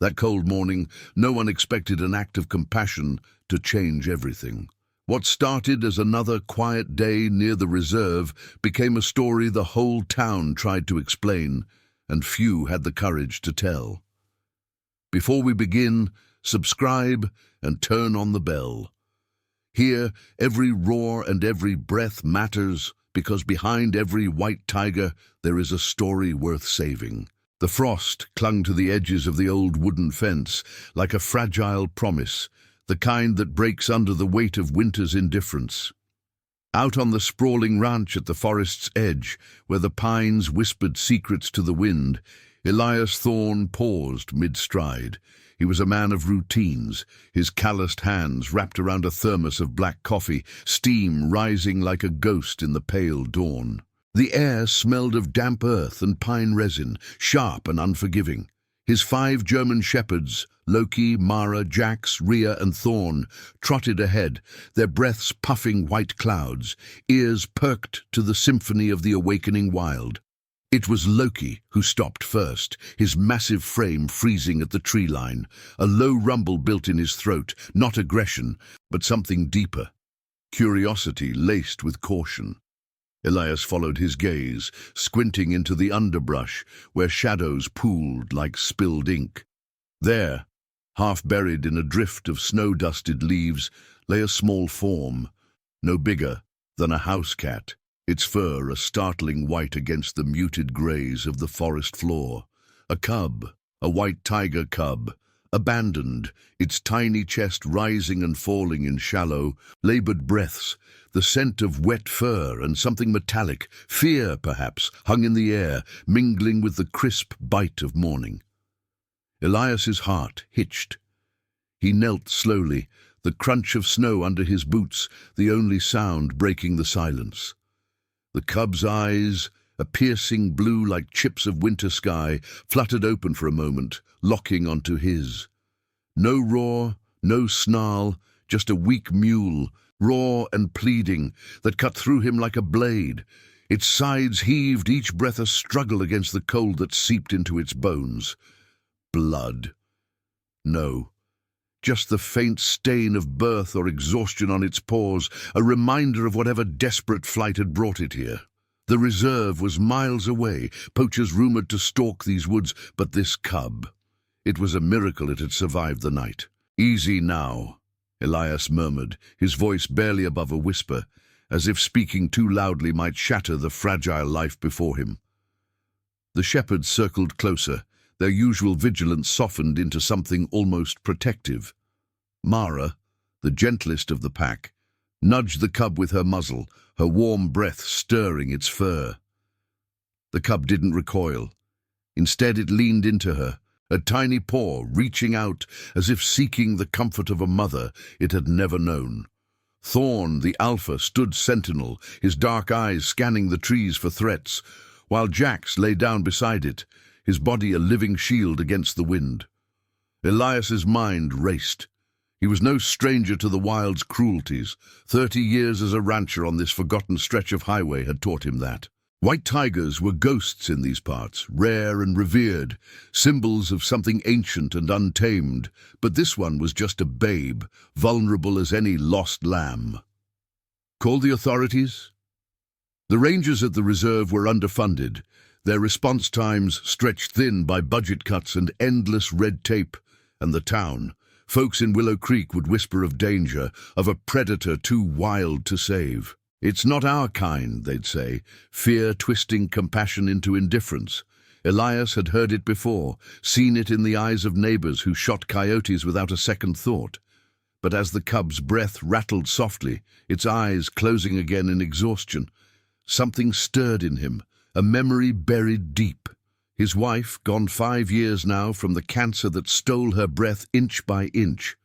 That cold morning, no one expected an act of compassion to change everything. What started as another quiet day near the reserve became a story the whole town tried to explain, and few had the courage to tell. Before we begin, subscribe and turn on the bell. Here, every roar and every breath matters, because behind every white tiger there is a story worth saving. The frost clung to the edges of the old wooden fence like a fragile promise, the kind that breaks under the weight of winter's indifference. Out on the sprawling ranch at the forest's edge, where the pines whispered secrets to the wind, Elias Thorne paused mid-stride. He was a man of routines, his calloused hands wrapped around a thermos of black coffee, steam rising like a ghost in the pale dawn. The air smelled of damp earth and pine resin, sharp and unforgiving. His 5 German shepherds, Loki, Mara, Jax, Rhea and Thorn, trotted ahead, their breaths puffing white clouds, ears perked to the symphony of the awakening wild. It was Loki who stopped first, his massive frame freezing at the tree line, a low rumble built in his throat, not aggression, but something deeper, curiosity laced with caution. Elias followed his gaze, squinting into the underbrush where shadows pooled like spilled ink. There, half buried in a drift of snow-dusted leaves, lay a small form, no bigger than a house cat, its fur a startling white against the muted greys of the forest floor. A cub, a white tiger cub, abandoned, its tiny chest rising and falling in shallow, labored breaths, the scent of wet fur and something metallic, fear perhaps, hung in the air, mingling with the crisp bite of morning. Elias's heart hitched. He knelt slowly, the crunch of snow under his boots, the only sound breaking the silence. The cub's eyes, a piercing blue like chips of winter sky, fluttered open for a moment, locking onto his. No roar, no snarl, just a weak mewl, raw and pleading, that cut through him like a blade. Its sides heaved, each breath a struggle against the cold that seeped into its bones. Blood. No. Just the faint stain of birth or exhaustion on its paws, a reminder of whatever desperate flight had brought it here. The reserve was miles away, poachers rumored to stalk these woods, but this cub. It was a miracle it had survived the night. "Easy now," Elias murmured, his voice barely above a whisper, as if speaking too loudly might shatter the fragile life before him. The shepherds circled closer, their usual vigilance softened into something almost protective. Mara, the gentlest of the pack, nudged the cub with her muzzle, her warm breath stirring its fur. The cub didn't recoil. Instead, it leaned into her, a tiny paw reaching out as if seeking the comfort of a mother it had never known. Thorn, the alpha, stood sentinel, his dark eyes scanning the trees for threats, while Jax lay down beside it, his body a living shield against the wind. Elias's mind raced. He was no stranger to the wild's cruelties. 30 years as a rancher on this forgotten stretch of highway had taught him that. White tigers were ghosts in these parts, rare and revered, symbols of something ancient and untamed, but this one was just a babe, vulnerable as any lost lamb. Call the authorities? The rangers at the reserve were underfunded, their response times stretched thin by budget cuts and endless red tape, and the town. Folks in Willow Creek would whisper of danger, of a predator too wild to save. "It's not our kind," they'd say, fear twisting compassion into indifference. Elias had heard it before, seen it in the eyes of neighbors who shot coyotes without a second thought. But as the cub's breath rattled softly, its eyes closing again in exhaustion, something stirred in him, a memory buried deep. His wife, gone 5 years now from the cancer that stole her breath inch by inch,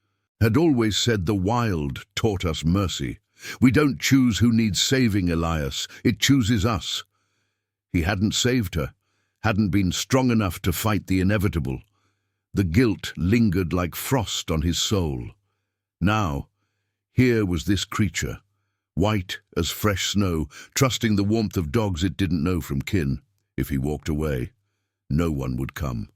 had always said the wild taught us mercy. "We don't choose who needs saving, Elias. It chooses us." He hadn't saved her, hadn't been strong enough to fight the inevitable. The guilt lingered like frost on his soul. Now, here was this creature, white as fresh snow, trusting the warmth of dogs it didn't know from kin. If he walked away, no one would come.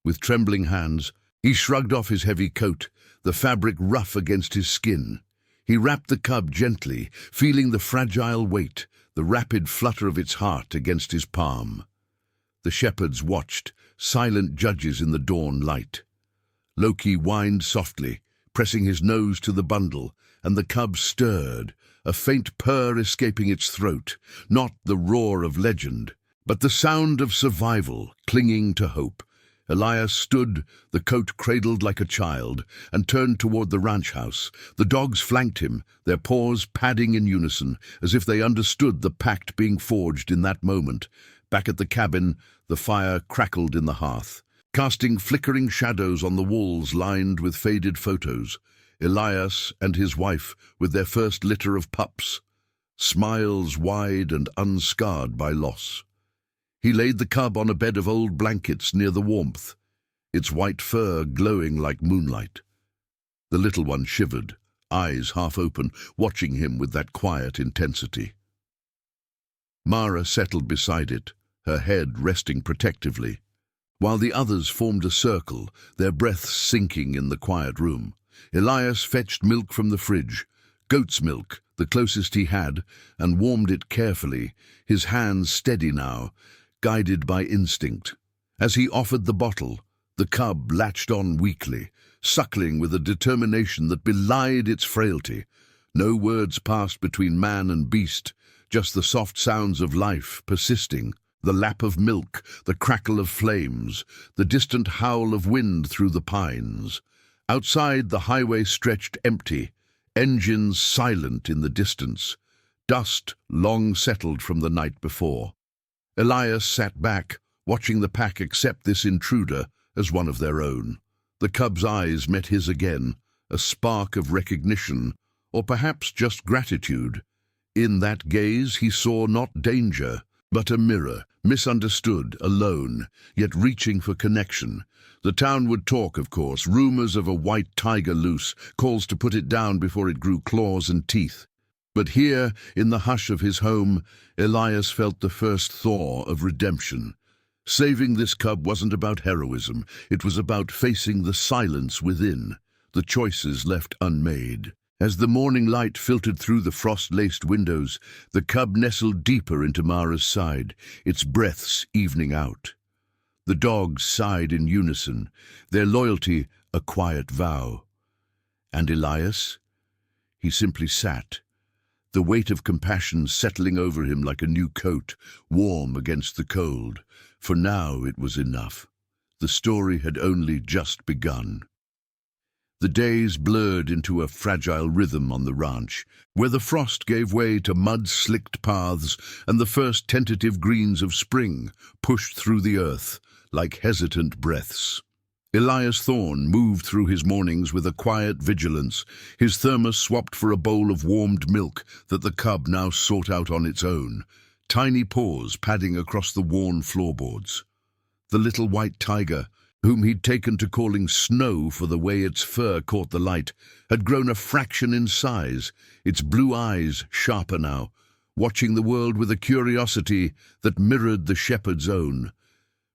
With trembling hands, he shrugged off his heavy coat, the fabric rough against his skin. He wrapped the cub gently, feeling the fragile weight, the rapid flutter of its heart against his palm. The shepherds watched, silent judges in the dawn light. Loki whined softly, pressing his nose to the bundle, and the cub stirred, a faint purr escaping its throat, not the roar of legend, but the sound of survival clinging to hope. Elias stood, the coat cradled like a child, and turned toward the ranch house. The dogs flanked him, their paws padding in unison, as if they understood the pact being forged in that moment. Back at the cabin, the fire crackled in the hearth, casting flickering shadows on the walls lined with faded photos. Elias and his wife with their first litter of pups, smiles wide and unscarred by loss. He laid the cub on a bed of old blankets near the warmth, its white fur glowing like moonlight. The little one shivered, eyes half open, watching him with that quiet intensity. Mara settled beside it, her head resting protectively, while the others formed a circle, their breaths sinking in the quiet room. Elias fetched milk from the fridge, goat's milk, the closest he had, and warmed it carefully, his hands steady now, guided by instinct. As he offered the bottle, the cub latched on weakly, suckling with a determination that belied its frailty. No words passed between man and beast, just the soft sounds of life persisting, the lap of milk, the crackle of flames, the distant howl of wind through the pines. Outside, the highway stretched empty, engines silent in the distance, dust long settled from the night before. Elias sat back, watching the pack accept this intruder as one of their own. The cub's eyes met his again, a spark of recognition, or perhaps just gratitude. In that gaze he saw not danger, but a mirror, misunderstood, alone, yet reaching for connection. The town would talk, of course, rumors of a white tiger loose, calls to put it down before it grew claws and teeth. But here, in the hush of his home, Elias felt the first thaw of redemption. Saving this cub wasn't about heroism, it was about facing the silence within, the choices left unmade. As the morning light filtered through the frost-laced windows, the cub nestled deeper into Mara's side, its breaths evening out. The dogs sighed in unison, their loyalty a quiet vow. And Elias? He simply sat, the weight of compassion settling over him like a new coat, warm against the cold. For now it was enough. The story had only just begun. The days blurred into a fragile rhythm on the ranch, where the frost gave way to mud-slicked paths and the first tentative greens of spring pushed through the earth like hesitant breaths. Elias Thorne moved through his mornings with a quiet vigilance, his thermos swapped for a bowl of warmed milk that the cub now sought out on its own, tiny paws padding across the worn floorboards. The little white tiger, whom he'd taken to calling Snow for the way its fur caught the light, had grown a fraction in size, its blue eyes sharper now, watching the world with a curiosity that mirrored the shepherd's own.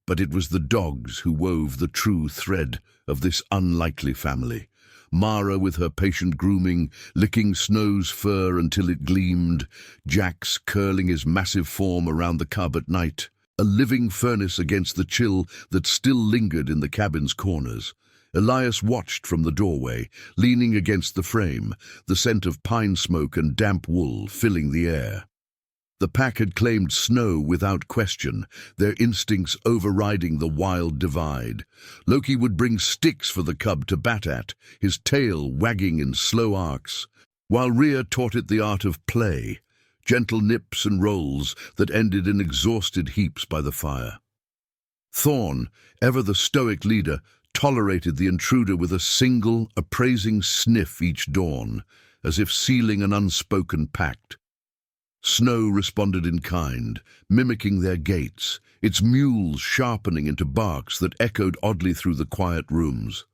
But it was the dogs who wove the true thread of this unlikely family. Mara with her patient grooming, licking Snow's fur until it gleamed, Jax curling his massive form around the cub at night, a living furnace against the chill that still lingered in the cabin's corners. Elias watched from the doorway, leaning against the frame, the scent of pine smoke and damp wool filling the air. The pack had claimed Snow without question, their instincts overriding the wild divide. Loki would bring sticks for the cub to bat at, his tail wagging in slow arcs, while Rhea taught it the art of play, gentle nips and rolls that ended in exhausted heaps by the fire. Thorne, ever the stoic leader, tolerated the intruder with a single, appraising sniff each dawn, as if sealing an unspoken pact. Snow responded in kind, mimicking their gaits, its mules sharpening into barks that echoed oddly through the quiet rooms.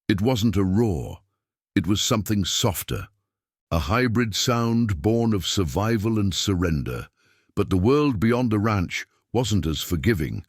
It wasn't a roar, it was something softer, a hybrid sound born of survival and surrender. But the world beyond the ranch wasn't as forgiving.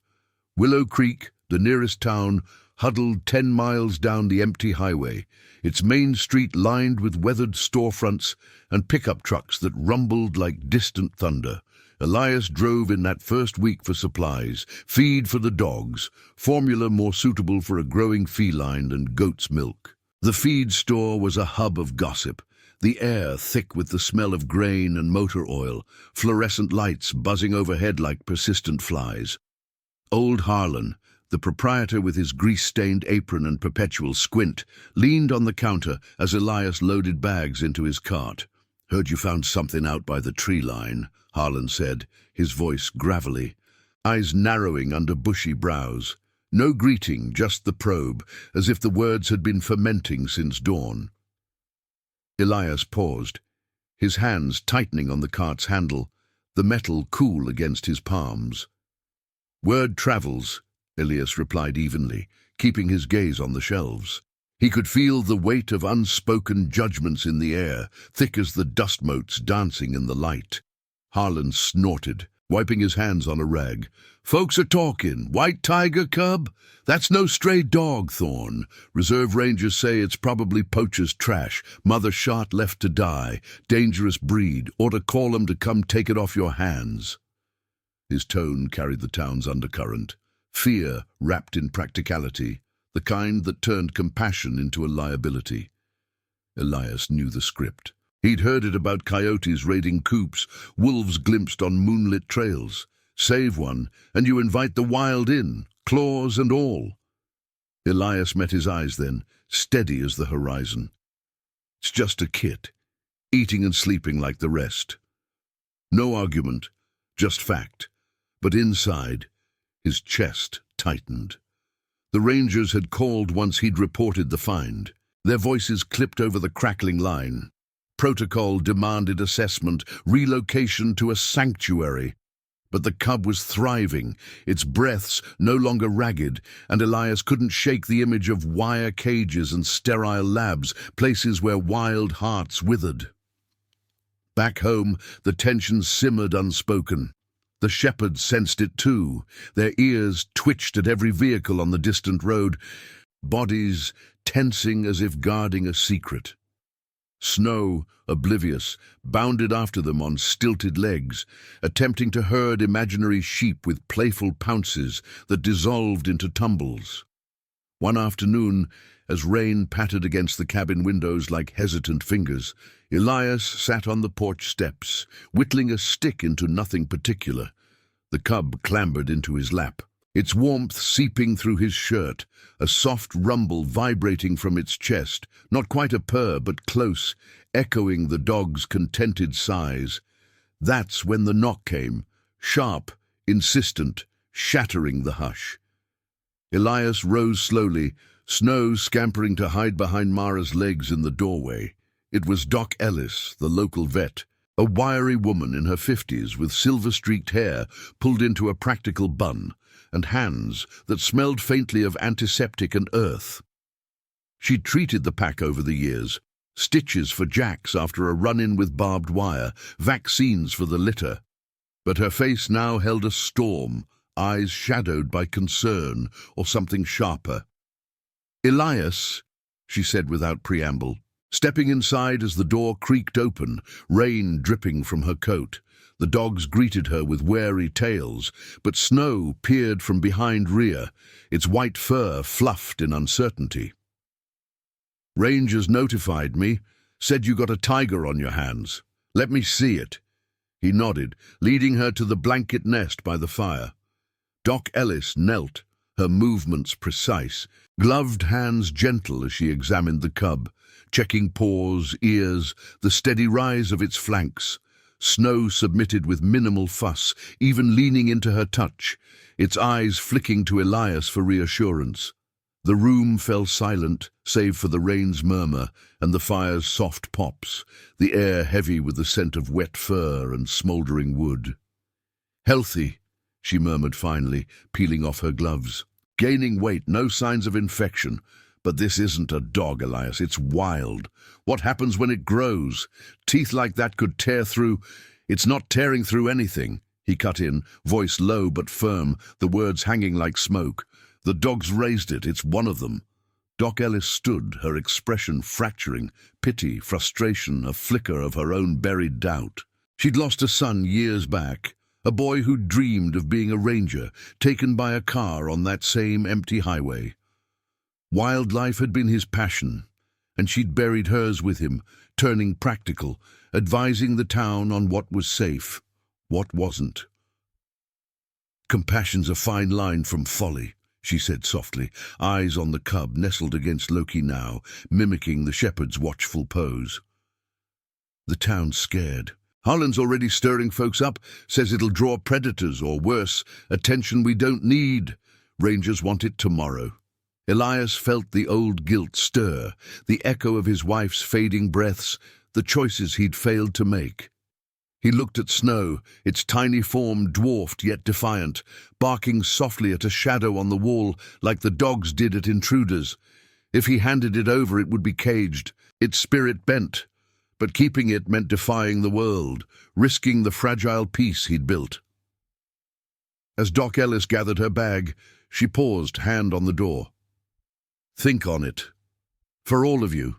Willow Creek, The nearest town huddled 10 miles down the empty highway, its main street lined with weathered storefronts and pickup trucks that rumbled like distant thunder. Elias drove in that first week for supplies, feed for the dogs, formula more suitable for a growing feline than goat's milk. The feed store was a hub of gossip, the air thick with the smell of grain and motor oil, fluorescent lights buzzing overhead like persistent flies. Old Harlan, the proprietor with his grease-stained apron and perpetual squint, leaned on the counter as Elias loaded bags into his cart. "Heard you found something out by the tree line," Harlan said, his voice gravelly, eyes narrowing under bushy brows. No greeting, just the probe, as if the words had been fermenting since dawn. Elias paused, his hands tightening on the cart's handle, the metal cool against his palms. "Word travels," Elias replied evenly, keeping his gaze on the shelves. He could feel the weight of unspoken judgments in the air, thick as the dust motes dancing in the light. Harlan snorted, wiping his hands on a rag. "Folks are talking. White tiger cub? That's no stray dog, Thorne. Reserve rangers say it's probably poacher's trash. Mother shot, left to die. Dangerous breed. Ought to call 'em to come take it off your hands." His tone carried the town's undercurrent. Fear wrapped in practicality, the kind that turned compassion into a liability. Elias knew the script. He'd heard it about coyotes raiding coops, wolves glimpsed on moonlit trails. Save one, and you invite the wild in, claws and all. Elias met his eyes then, steady as the horizon. "It's just a kit, eating and sleeping like the rest." No argument, just fact. But inside, his chest tightened. The rangers had called once he'd reported the find. Their voices clipped over the crackling line. Protocol demanded assessment, relocation to a sanctuary. But the cub was thriving, its breaths no longer ragged, and Elias couldn't shake the image of wire cages and sterile labs, places where wild hearts withered. Back home, the tension simmered unspoken. The shepherds sensed it too. Their ears twitched at every vehicle on the distant road, bodies tensing as if guarding a secret. Snow, oblivious, bounded after them on stilted legs, attempting to herd imaginary sheep with playful pounces that dissolved into tumbles. One afternoon, as rain pattered against the cabin windows like hesitant fingers, Elias sat on the porch steps, whittling a stick into nothing particular. The cub clambered into his lap, its warmth seeping through his shirt, a soft rumble vibrating from its chest, not quite a purr but close, echoing the dog's contented sighs. That's when the knock came, sharp, insistent, shattering the hush. Elias rose slowly, Snow scampering to hide behind Mara's legs in the doorway. It was Doc Ellis, the local vet, a wiry woman in her 50s with silver-streaked hair pulled into a practical bun, and hands that smelled faintly of antiseptic and earth. She'd treated the pack over the years, stitches for Jacks after a run-in with barbed wire, vaccines for the litter. But her face now held a storm, eyes shadowed by concern or something sharper. "Elias," she said without preamble, stepping inside as the door creaked open, rain dripping from her coat. The dogs greeted her with wary tails, but Snow peered from behind rear, its white fur fluffed in uncertainty. "Rangers notified me, said you got a tiger on your hands. Let me see it." He nodded, leading her to the blanket nest by the fire. Doc Ellis knelt, her movements precise, gloved hands gentle as she examined the cub, checking paws, ears, the steady rise of its flanks. Snow submitted with minimal fuss, even leaning into her touch, its eyes flicking to Elias for reassurance. The room fell silent, save for the rain's murmur and the fire's soft pops, the air heavy with the scent of wet fur and smouldering wood. "Healthy," she murmured finally, peeling off her gloves. "Gaining weight, no signs of infection. But this isn't a dog, Elias, it's wild. What happens when it grows? Teeth like that could tear through—" "It's not tearing through anything," he cut in, voice low but firm, the words hanging like smoke. The dogs raised it. It's one of them. Doc Ellis stood, her expression fracturing, pity, frustration, a flicker of her own buried doubt. She'd lost a son years back, a boy who dreamed of being a ranger, taken by a car on that same empty highway. Wildlife had been his passion, and she'd buried hers with him, turning practical, advising the town on what was safe, what wasn't. "Compassion's a fine line from folly," she said softly, eyes on the cub nestled against Loki now, mimicking the shepherd's watchful pose. The town's scared. Harlan's already stirring folks up, says it'll draw predators, or worse, attention we don't need. Rangers want it tomorrow. Elias felt the old guilt stir, the echo of his wife's fading breaths, the choices he'd failed to make. He looked at Snow, its tiny form dwarfed yet defiant, barking softly at a shadow on the wall like the dogs did at intruders. If he handed it over, it would be caged, its spirit bent. But keeping it meant defying the world, risking the fragile peace he'd built. As Doc Ellis gathered her bag, she paused, hand on the door. "Think on it. For all of you."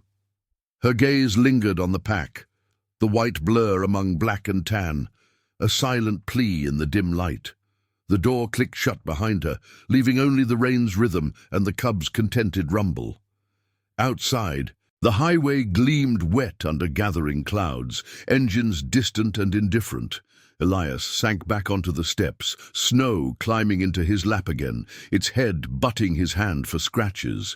Her gaze lingered on the pack, the white blur among black and tan, a silent plea in the dim light. The door clicked shut behind her, leaving only the rain's rhythm and the cub's contented rumble. Outside, the highway gleamed wet under gathering clouds, engines distant and indifferent. Elias sank back onto the steps, Snow climbing into his lap again, its head butting his hand for scratches.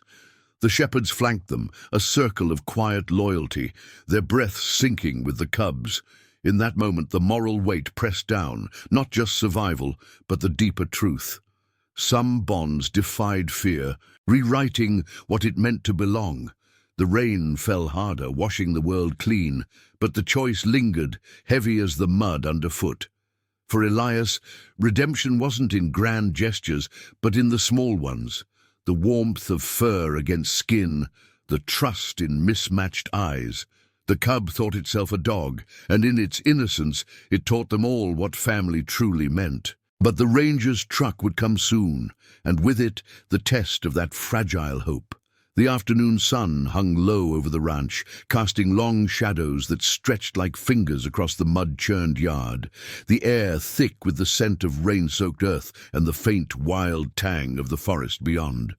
The shepherds flanked them, a circle of quiet loyalty, their breaths sinking with the cubs. In that moment the moral weight pressed down, not just survival, but the deeper truth. Some bonds defied fear, rewriting what it meant to belong. The rain fell harder, washing the world clean, but the choice lingered, heavy as the mud underfoot. For Elias, redemption wasn't in grand gestures, but in the small ones. The warmth of fur against skin, the trust in mismatched eyes. The cub thought itself a dog, and in its innocence it taught them all what family truly meant. But the ranger's truck would come soon, and with it the test of that fragile hope. The afternoon sun hung low over the ranch, casting long shadows that stretched like fingers across the mud-churned yard, the air thick with the scent of rain-soaked earth and the faint, wild tang of the forest beyond.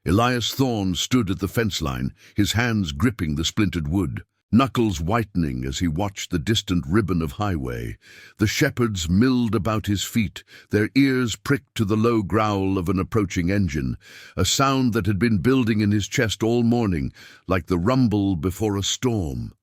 Elias Thorne stood at the fence line, his hands gripping the splintered wood, knuckles whitening as he watched the distant ribbon of highway. The shepherds milled about his feet, their ears pricked to the low growl of an approaching engine, a sound that had been building in his chest all morning, like the rumble before a storm.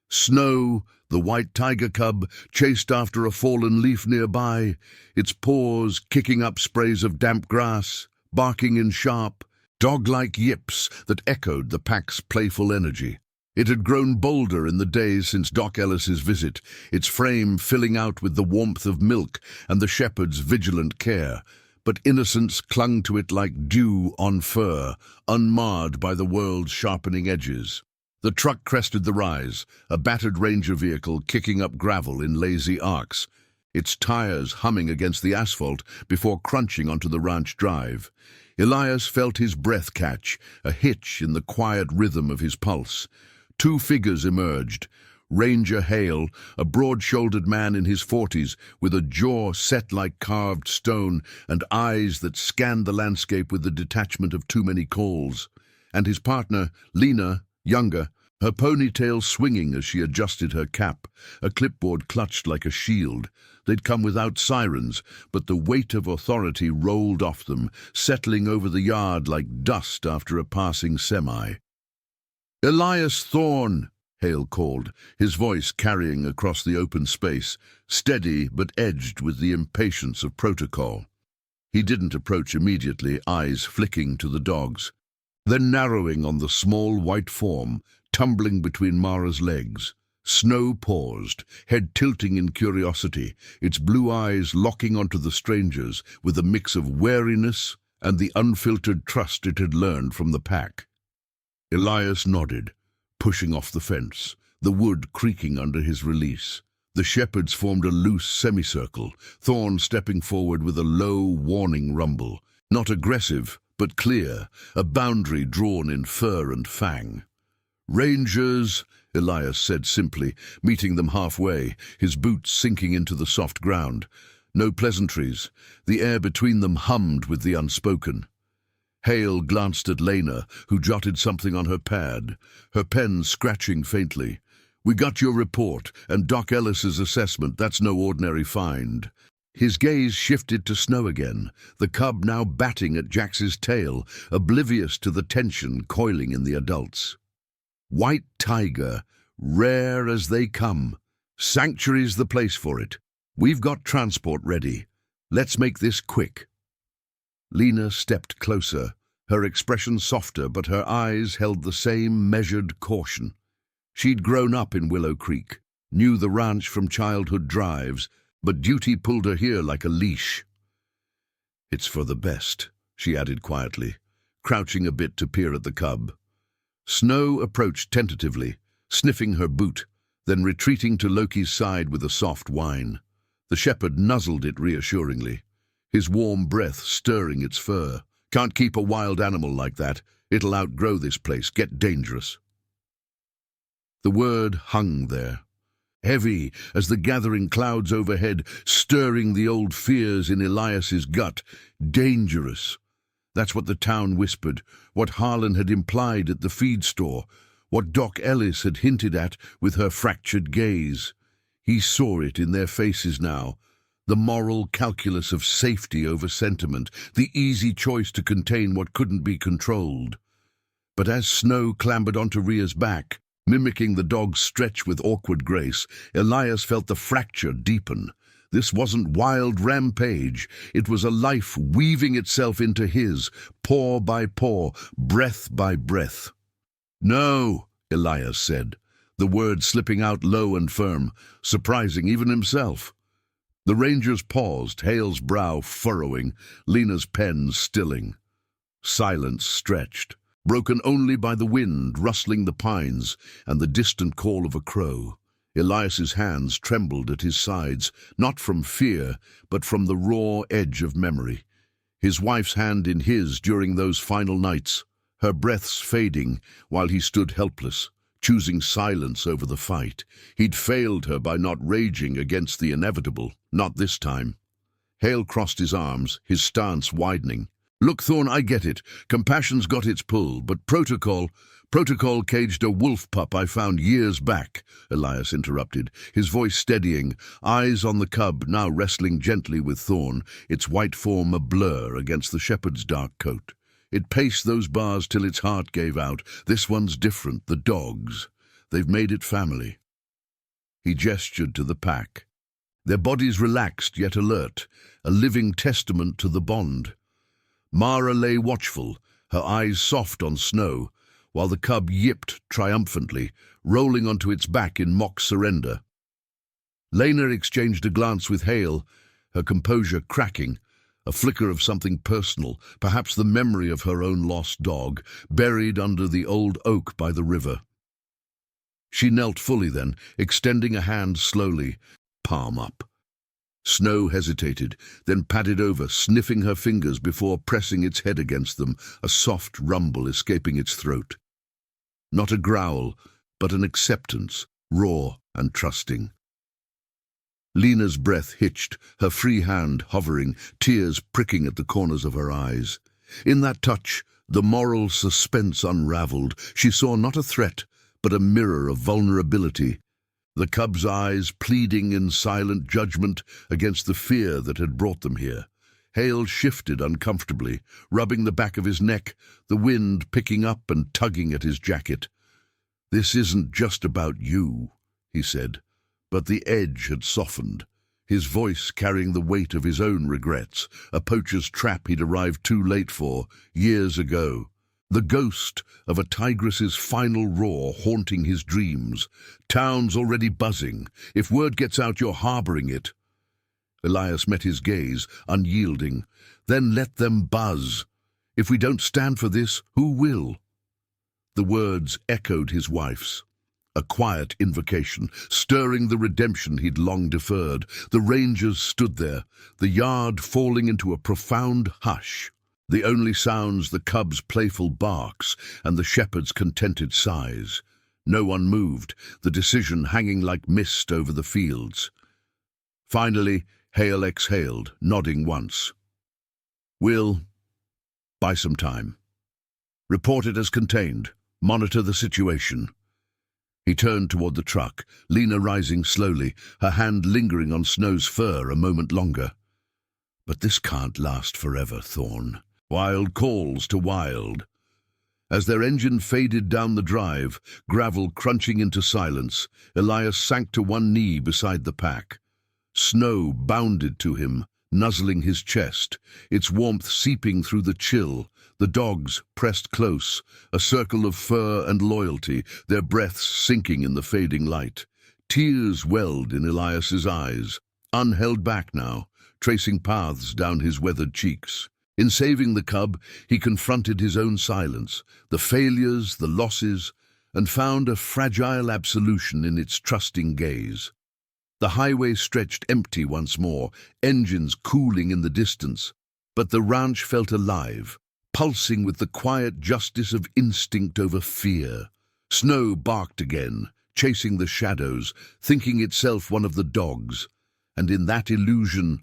Snow, the white tiger cub, chased after a fallen leaf nearby, its paws kicking up sprays of damp grass, barking in sharp, dog-like yips that echoed the pack's playful energy. It had grown bolder in the days since Doc Ellis's visit, its frame filling out with the warmth of milk and the shepherd's vigilant care. But innocence clung to it like dew on fur, unmarred by the world's sharpening edges. The truck crested the rise, a battered ranger vehicle kicking up gravel in lazy arcs, its tires humming against the asphalt before crunching onto the ranch drive. Elias felt his breath catch, a hitch in the quiet rhythm of his pulse. Two figures emerged. Ranger Hale, a broad-shouldered man in his 40s, with a jaw set like carved stone and eyes that scanned the landscape with the detachment of too many calls. And his partner, Lena, younger, her ponytail swinging as she adjusted her cap, a clipboard clutched like a shield. They'd come without sirens, but the weight of authority rolled off them, settling over the yard like dust after a passing semi. "Elias Thorne," Hale called, his voice carrying across the open space, steady but edged with the impatience of protocol. He didn't approach immediately, eyes flicking to the dogs, then narrowing on the small white form, tumbling between Mara's legs. Snow paused, head tilting in curiosity, its blue eyes locking onto the strangers with a mix of wariness and the unfiltered trust it had learned from the pack. Elias nodded, pushing off the fence, the wood creaking under his release. The shepherds formed a loose semicircle, Thorne stepping forward with a low, warning rumble. Not aggressive, but clear, a boundary drawn in fur and fang. "Rangers," Elias said simply, meeting them halfway, his boots sinking into the soft ground. No pleasantries. The air between them hummed with the unspoken. Hale glanced at Lena, who jotted something on her pad, her pen scratching faintly. "We got your report, and Doc Ellis's assessment. That's no ordinary find." His gaze shifted to Snow again, the cub now batting at Jax's tail, oblivious to the tension coiling in the adults. "White tiger, rare as they come. Sanctuary's the place for it. We've got transport ready. Let's make this quick." Lena stepped closer, her expression softer, but her eyes held the same measured caution. She'd grown up in Willow Creek, knew the ranch from childhood drives, but duty pulled her here like a leash. "It's for the best," she added quietly, crouching a bit to peer at the cub. Snow approached tentatively, sniffing her boot, then retreating to Loki's side with a soft whine. The shepherd nuzzled it reassuringly, his warm breath stirring its fur. "Can't keep a wild animal like that. It'll outgrow this place, get dangerous." The word hung there, heavy as the gathering clouds overhead, stirring the old fears in Elias's gut. Dangerous. That's what the town whispered, what Harlan had implied at the feed store, what Doc Ellis had hinted at with her fractured gaze. He saw it in their faces now, the moral calculus of safety over sentiment, the easy choice to contain what couldn't be controlled. But as Snow clambered onto Rhea's back, mimicking the dog's stretch with awkward grace, Elias felt the fracture deepen. This wasn't wild rampage. It was a life weaving itself into his, paw by paw, breath by breath. "No," Elias said, the word slipping out low and firm, surprising even himself. The rangers paused, Hale's brow furrowing, Lena's pen stilling. Silence stretched, broken only by the wind rustling the pines and the distant call of a crow. Elias's hands trembled at his sides, not from fear, but from the raw edge of memory. His wife's hand in his during those final nights, her breaths fading while he stood helpless, choosing silence over the fight. He'd failed her by not raging against the inevitable, not this time. Hale crossed his arms, his stance widening. "Look, Thorne, I get it. Compassion's got its pull, but protocol caged a wolf pup I found years back," Elias interrupted, his voice steadying, eyes on the cub now wrestling gently with Thorne, its white form a blur against the shepherd's dark coat. It paced those bars till its heart gave out. "This one's different, the dogs. They've made it family." He gestured to the pack. Their bodies relaxed yet alert, a living testament to the bond. Mara lay watchful, her eyes soft on Snow, while the cub yipped triumphantly, rolling onto its back in mock surrender. Lena exchanged a glance with Hale, her composure cracking, a flicker of something personal, perhaps the memory of her own lost dog, buried under the old oak by the river. She knelt fully then, extending a hand slowly, palm up. Snow hesitated, then padded over, sniffing her fingers before pressing its head against them, a soft rumble escaping its throat. Not a growl, but an acceptance, raw and trusting. Lena's breath hitched, her free hand hovering, tears pricking at the corners of her eyes. In that touch, the moral suspense unraveled. She saw not a threat, but a mirror of vulnerability. The cub's eyes pleading in silent judgment against the fear that had brought them here. Hale shifted uncomfortably, rubbing the back of his neck, the wind picking up and tugging at his jacket. "This isn't just about you," he said, but the edge had softened, his voice carrying the weight of his own regrets, a poacher's trap he'd arrived too late for, years ago. The ghost of a tigress's final roar haunting his dreams. Town's already buzzing. If word gets out you're harboring it. Elias met his gaze, unyielding. Then let them buzz. If we don't stand for this, who will? The words echoed his wife's. A quiet invocation, stirring the redemption he'd long deferred. The rangers stood there, the yard falling into a profound hush. The only sounds the cub's playful barks and the shepherd's contented sighs. No one moved, the decision hanging like mist over the fields. Finally, Hale exhaled, nodding once. "We'll buy some time. Report it as contained. Monitor the situation." He turned toward the truck, Lena rising slowly, her hand lingering on Snow's fur a moment longer. "But this can't last forever, Thorn." Wild calls to wild. As their engine faded down the drive, gravel crunching into silence, Elias sank to one knee beside the pack. Snow bounded to him, nuzzling his chest, its warmth seeping through the chill. The dogs pressed close, a circle of fur and loyalty, their breaths sinking in the fading light. Tears welled in Elias's eyes, unheld back now, tracing paths down his weathered cheeks. In saving the cub, he confronted his own silence, the failures, the losses, and found a fragile absolution in its trusting gaze. The highway stretched empty once more, engines cooling in the distance, but the ranch felt alive, pulsing with the quiet justice of instinct over fear. Snow barked again, chasing the shadows, thinking itself one of the dogs, and in that illusion,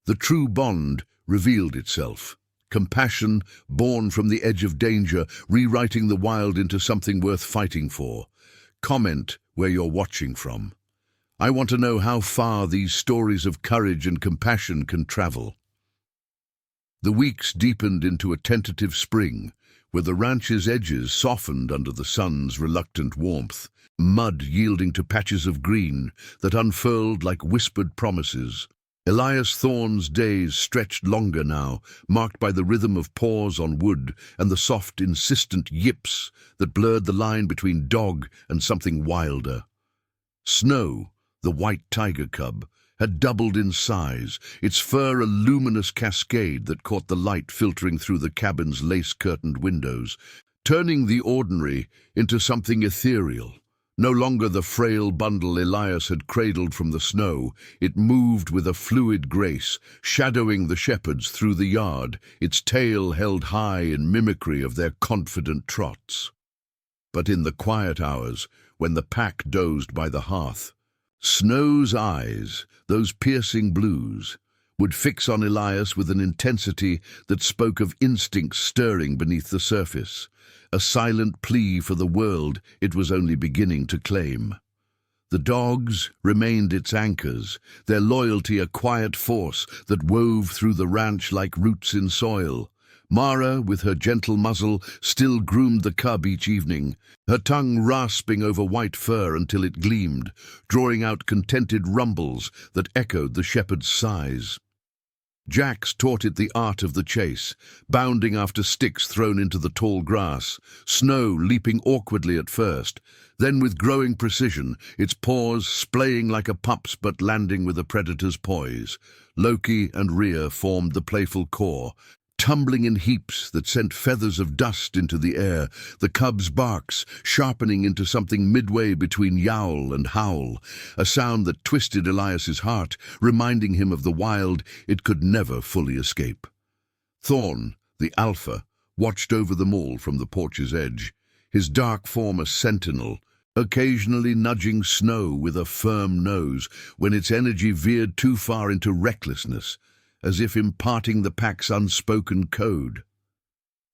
the true bond revealed itself. Compassion, born from the edge of danger, rewriting the wild into something worth fighting for. Comment where you're watching from. I want to know how far these stories of courage and compassion can travel. The weeks deepened into a tentative spring, where the ranch's edges softened under the sun's reluctant warmth, mud yielding to patches of green that unfurled like whispered promises. Elias Thorne's days stretched longer now, marked by the rhythm of paws on wood and the soft, insistent yips that blurred the line between dog and something wilder. Snow, the white tiger cub, had doubled in size, its fur a luminous cascade that caught the light filtering through the cabin's lace-curtained windows, turning the ordinary into something ethereal. No longer the frail bundle Elias had cradled from the snow, it moved with a fluid grace, shadowing the shepherds through the yard, its tail held high in mimicry of their confident trots. But in the quiet hours, when the pack dozed by the hearth, Snow's eyes, those piercing blues, would fix on Elias with an intensity that spoke of instincts stirring beneath the surface, a silent plea for the world it was only beginning to claim. The dogs remained its anchors, their loyalty a quiet force that wove through the ranch like roots in soil. Mara, with her gentle muzzle, still groomed the cub each evening, her tongue rasping over white fur until it gleamed, drawing out contented rumbles that echoed the shepherd's sighs. Jax taught it the art of the chase, bounding after sticks thrown into the tall grass, Snow leaping awkwardly at first, then with growing precision, its paws splaying like a pup's but landing with a predator's poise. Loki and Rhea formed the playful core, tumbling in heaps that sent feathers of dust into the air, the cub's barks sharpening into something midway between yowl and howl, a sound that twisted Elias's heart, reminding him of the wild it could never fully escape. Thorn, the alpha, watched over them all from the porch's edge, his dark form a sentinel, occasionally nudging Snow with a firm nose when its energy veered too far into recklessness, as if imparting the pack's unspoken code.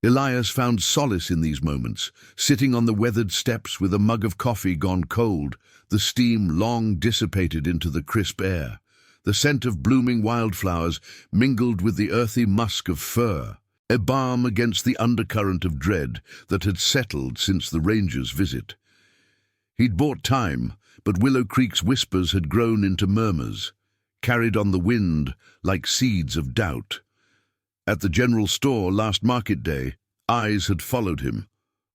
Elias found solace in these moments, sitting on the weathered steps with a mug of coffee gone cold, the steam long dissipated into the crisp air. The scent of blooming wildflowers mingled with the earthy musk of fir, a balm against the undercurrent of dread that had settled since the ranger's visit. He'd bought time, but Willow Creek's whispers had grown into murmurs, carried on the wind like seeds of doubt. At the general store last market day, eyes had followed him,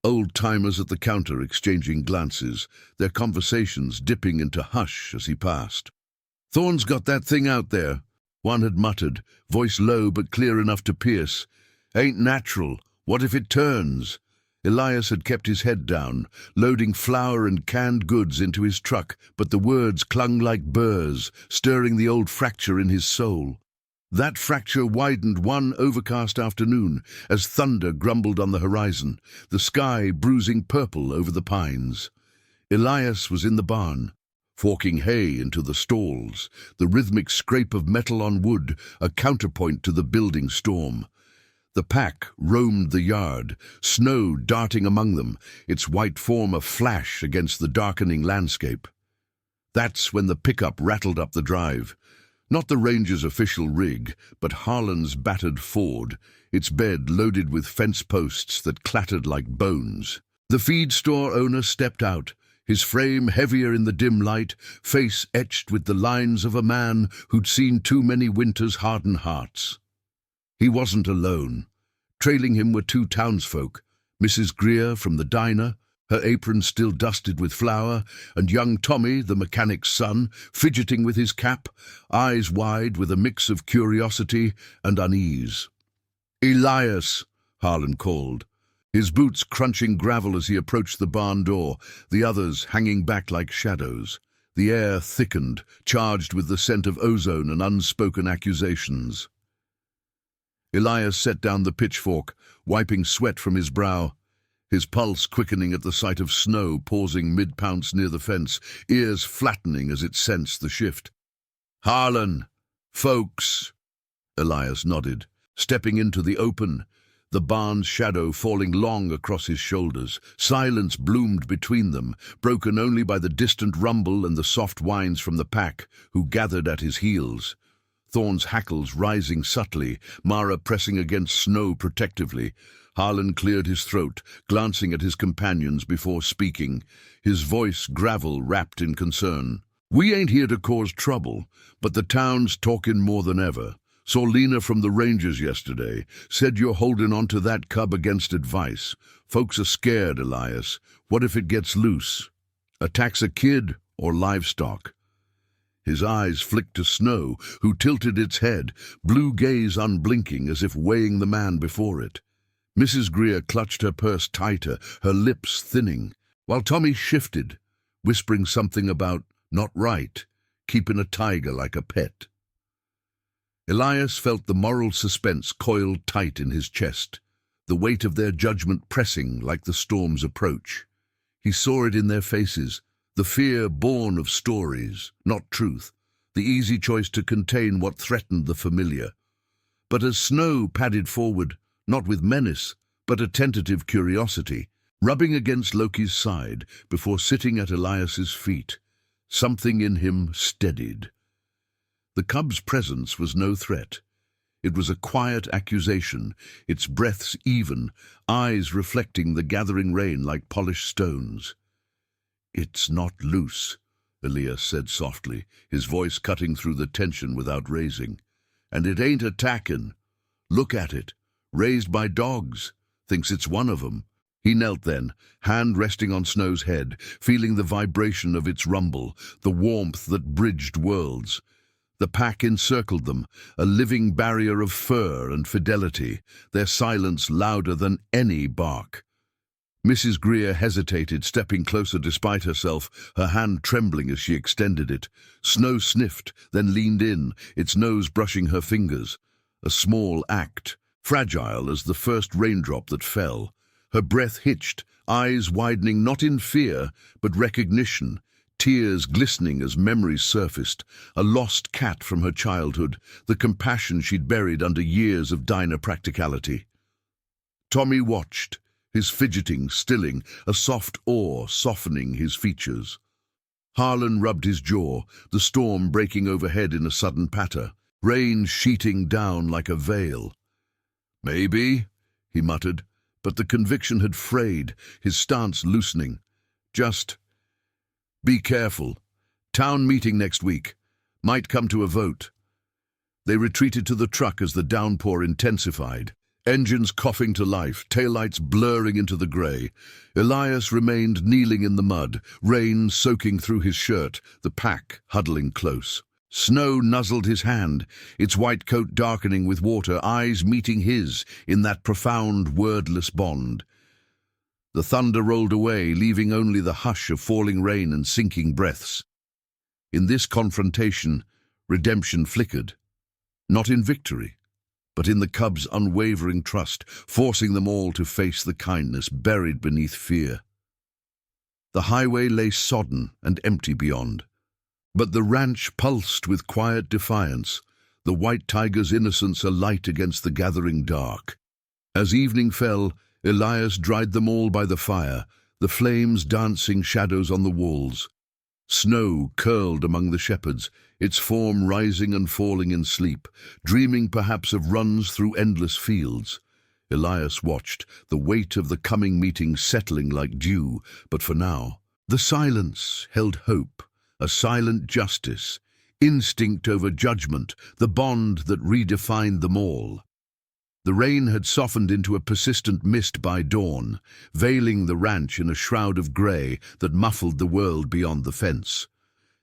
old-timers at the counter exchanging glances, their conversations dipping into hush as he passed. "Thorne's got that thing out there," one had muttered, voice low but clear enough to pierce. "Ain't natural. What if it turns?" Elias had kept his head down, loading flour and canned goods into his truck, but the words clung like burrs, stirring the old fracture in his soul. That fracture widened one overcast afternoon as thunder grumbled on the horizon, the sky bruising purple over the pines. Elias was in the barn, forking hay into the stalls, the rhythmic scrape of metal on wood, a counterpoint to the building storm. The pack roamed the yard, snow darting among them, its white form a flash against the darkening landscape. That's when the pickup rattled up the drive. Not the ranger's official rig, but Harlan's battered Ford, its bed loaded with fence posts that clattered like bones. The feed store owner stepped out, his frame heavier in the dim light, face etched with the lines of a man who'd seen too many winters harden hearts. He wasn't alone. Trailing him were two townsfolk, Mrs. Greer from the diner, her apron still dusted with flour, and young Tommy, the mechanic's son, fidgeting with his cap, eyes wide with a mix of curiosity and unease. "Elias," Harlan called, his boots crunching gravel as he approached the barn door, the others hanging back like shadows. The air thickened, charged with the scent of ozone and unspoken accusations. Elias set down the pitchfork, wiping sweat from his brow, his pulse quickening at the sight of snow pausing mid-pounce near the fence, ears flattening as it sensed the shift. "Harlan, folks," Elias nodded, stepping into the open, the barn's shadow falling long across his shoulders. Silence bloomed between them, broken only by the distant rumble and the soft whines from the pack, who gathered at his heels. Thorne's hackles rising subtly, Mara pressing against snow protectively. Harlan cleared his throat, glancing at his companions before speaking, his voice gravel wrapped in concern. "We ain't here to cause trouble, but the town's talking more than ever. Saw Lena from the Rangers yesterday. Said you're holding on to that cub against advice. Folks are scared, Elias. What if it gets loose? Attacks a kid or livestock?" His eyes flicked to Snow, who tilted its head, blue gaze unblinking as if weighing the man before it. Mrs. Greer clutched her purse tighter, her lips thinning, while Tommy shifted, whispering something about not right, keeping a tiger like a pet. Elias felt the moral suspense coiled tight in his chest, the weight of their judgment pressing like the storm's approach. He saw it in their faces, the fear born of stories, not truth, the easy choice to contain what threatened the familiar. But as Snow padded forward, not with menace, but a tentative curiosity, rubbing against Loki's side before sitting at Elias's feet, something in him steadied. The cub's presence was no threat. It was a quiet accusation, its breaths even, eyes reflecting the gathering rain like polished stones. "It's not loose," Elias said softly, his voice cutting through the tension without raising. "And it ain't attacking. Look at it. Raised by dogs. Thinks it's one of 'em." He knelt then, hand resting on Snow's head, feeling the vibration of its rumble, the warmth that bridged worlds. The pack encircled them, a living barrier of fur and fidelity, their silence louder than any bark. Mrs. Greer hesitated, stepping closer despite herself, her hand trembling as she extended it. Snow sniffed, then leaned in, its nose brushing her fingers. A small act, fragile as the first raindrop that fell. Her breath hitched, eyes widening not in fear, but recognition, tears glistening as memories surfaced, a lost cat from her childhood, the compassion she'd buried under years of diner practicality. Tommy watched, his fidgeting stilling, a soft awe softening his features. Harlan rubbed his jaw, the storm breaking overhead in a sudden patter, rain sheeting down like a veil. "Maybe," he muttered, but the conviction had frayed, his stance loosening. "Just be careful. Town meeting next week. Might come to a vote." They retreated to the truck as the downpour intensified, engines coughing to life, taillights blurring into the grey. Elias remained kneeling in the mud, rain soaking through his shirt, the pack huddling close. Snow nuzzled his hand, its white coat darkening with water, eyes meeting his in that profound, wordless bond. The thunder rolled away, leaving only the hush of falling rain and sinking breaths. In this confrontation, redemption flickered. not in victory, but in the cubs' unwavering trust, forcing them all to face the kindness buried beneath fear. The highway lay sodden and empty beyond, but the ranch pulsed with quiet defiance, the white tiger's innocence alight against the gathering dark. As evening fell, Elias dried them all by the fire, the flames dancing shadows on the walls. Snow curled among the shepherds, its form rising and falling in sleep, dreaming perhaps of runs through endless fields. Elias watched, the weight of the coming meeting settling like dew, but for now, the silence held hope, a silent justice, instinct over judgment, the bond that redefined them all. The rain had softened into a persistent mist by dawn, veiling the ranch in a shroud of grey that muffled the world beyond the fence.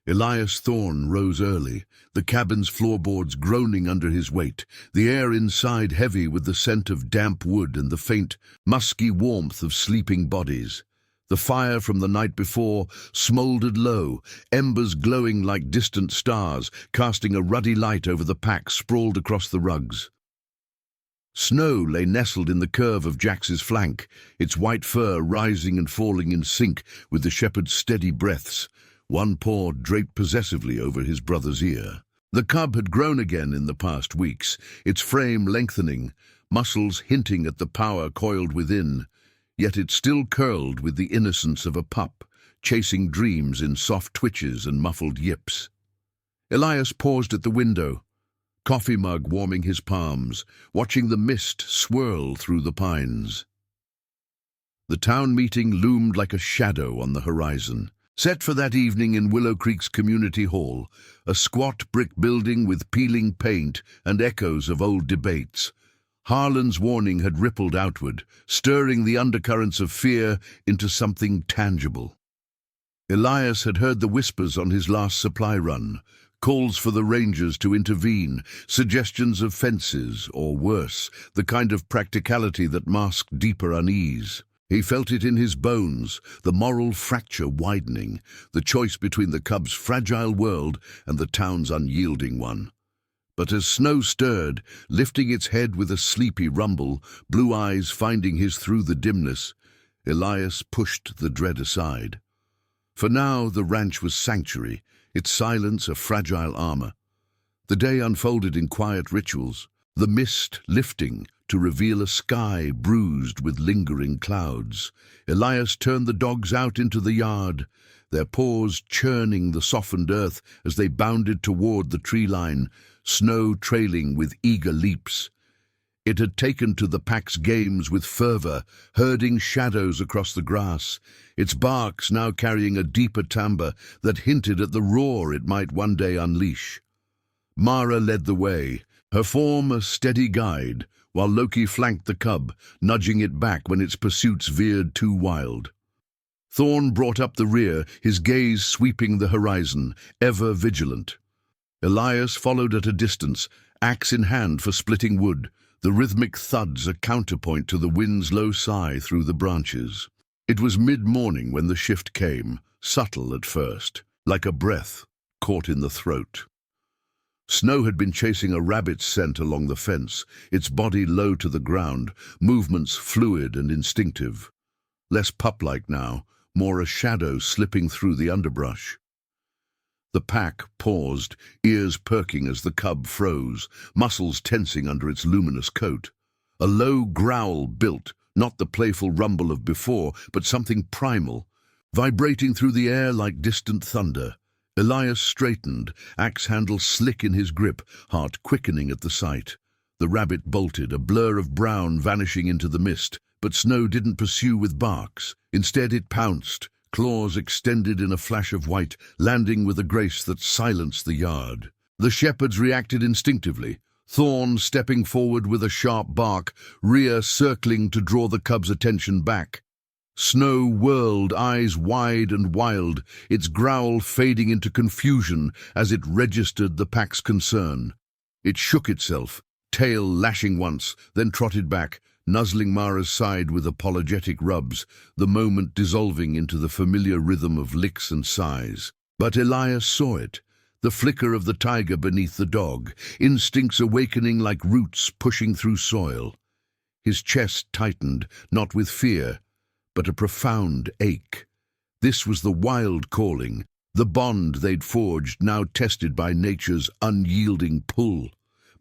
Elias Thorne rose early, the cabin's floorboards groaning under his weight, the air inside heavy with the scent of damp wood and the faint, musky warmth of sleeping bodies. The fire from the night before smouldered low, embers glowing like distant stars, casting a ruddy light over the pack sprawled across the rugs. Snow lay nestled in the curve of Jax's flank, its white fur rising and falling in sync with the shepherd's steady breaths, one paw draped possessively over his brother's ear. The cub had grown again in the past weeks, its frame lengthening, muscles hinting at the power coiled within, yet it still curled with the innocence of a pup, chasing dreams in soft twitches and muffled yips. Elias paused at the window, coffee mug warming his palms, watching the mist swirl through the pines. The town meeting loomed like a shadow on the horizon. Set for that evening in Willow Creek's community hall, a squat brick building with peeling paint and echoes of old debates. Harlan's warning had rippled outward, stirring the undercurrents of fear into something tangible. Elias had heard the whispers on his last supply run, calls for the rangers to intervene, suggestions of fences, or worse, the kind of practicality that masked deeper unease. He felt it in his bones, the moral fracture widening, the choice between the cub's fragile world and the town's unyielding one. But as Snow stirred, lifting its head with a sleepy rumble, blue eyes finding his through the dimness, Elias pushed the dread aside. For now the ranch was sanctuary, its silence a fragile armor. The day unfolded in quiet rituals, the mist lifting to reveal a sky bruised with lingering clouds. Elias turned the dogs out into the yard, their paws churning the softened earth as they bounded toward the tree line, Snow trailing with eager leaps. It had taken to the pack's games with fervor, herding shadows across the grass, its barks now carrying a deeper timbre that hinted at the roar it might one day unleash. Mara led the way, her form a steady guide, while Loki flanked the cub, nudging it back when its pursuits veered too wild. Thorne brought up the rear, his gaze sweeping the horizon, ever vigilant. Elias followed at a distance, axe in hand for splitting wood, the rhythmic thuds a counterpoint to the wind's low sigh through the branches. It was mid-morning when the shift came, subtle at first, like a breath caught in the throat. Snow had been chasing a rabbit's scent along the fence, its body low to the ground, movements fluid and instinctive. Less pup-like now, more a shadow slipping through the underbrush. The pack paused, ears perking as the cub froze, muscles tensing under its luminous coat. A low growl built, not the playful rumble of before, but something primal, vibrating through the air like distant thunder. Elias straightened, axe handle slick in his grip, heart quickening at the sight. The rabbit bolted, a blur of brown vanishing into the mist, but Snow didn't pursue with barks. Instead it pounced, claws extended in a flash of white, landing with a grace that silenced the yard. The shepherds reacted instinctively, Thorne stepping forward with a sharp bark, Rhea circling to draw the cub's attention back. Snow whirled, eyes wide and wild, its growl fading into confusion as it registered the pack's concern. It shook itself, tail lashing once, then trotted back, nuzzling Mara's side with apologetic rubs, the moment dissolving into the familiar rhythm of licks and sighs. But Elias saw it. The flicker of the tiger beneath the dog, instincts awakening like roots pushing through soil. His chest tightened, not with fear, but a profound ache. This was the wild calling, the bond they'd forged, now tested by nature's unyielding pull.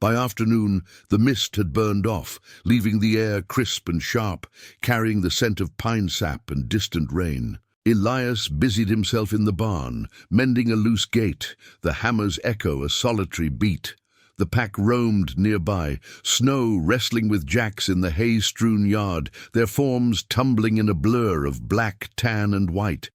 By afternoon, the mist had burned off, leaving the air crisp and sharp, carrying the scent of pine sap and distant rain. Elias busied himself in the barn, mending a loose gate, the hammer's echo a solitary beat. The pack roamed nearby, Snow wrestling with Jax in the hay-strewn yard, their forms tumbling in a blur of black, tan and white.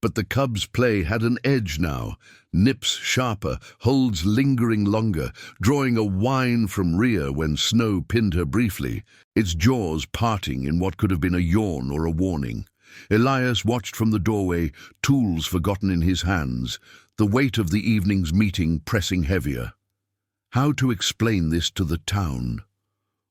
But the cubs' play had an edge now, nips sharper, holds lingering longer, drawing a whine from Rhea when Snow pinned her briefly, its jaws parting in what could have been a yawn or a warning. Elias watched from the doorway, tools forgotten in his hands, the weight of the evening's meeting pressing heavier. How to explain this to the town?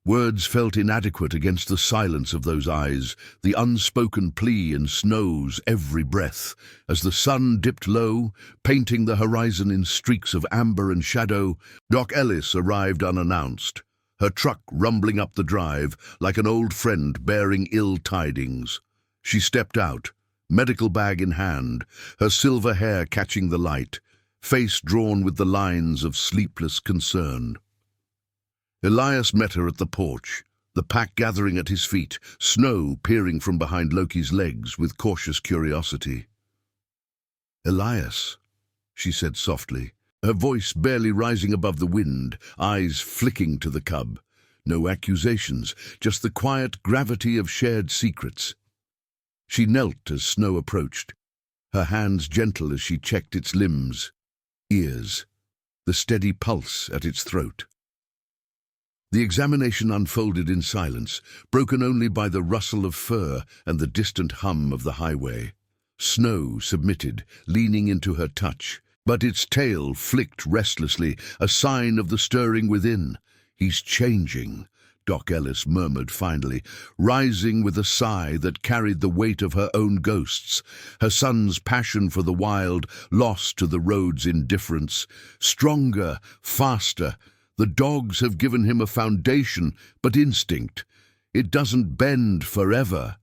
Words felt inadequate against the silence of those eyes, the unspoken plea in Snow's every breath. As the sun dipped low, painting the horizon in streaks of amber and shadow, Doc Ellis arrived unannounced, her truck rumbling up the drive like an old friend bearing ill tidings. She stepped out, medical bag in hand, her silver hair catching the light, face drawn with the lines of sleepless concern. Elias met her at the porch, the pack gathering at his feet, Snow peering from behind Loki's legs with cautious curiosity. "Elias," she said softly, her voice barely rising above the wind, eyes flicking to the cub. No accusations, just the quiet gravity of shared secrets. She knelt as Snow approached, her hands gentle as she checked its limbs, ears, the steady pulse at its throat. The examination unfolded in silence, broken only by the rustle of fur and the distant hum of the highway. Snow submitted, leaning into her touch, but its tail flicked restlessly, a sign of the stirring within. "He's changing," Doc Ellis murmured finally, rising with a sigh that carried the weight of her own ghosts, her son's passion for the wild, lost to the road's indifference. Stronger, faster. The dogs have given him a foundation, but instinct. It doesn't bend forever.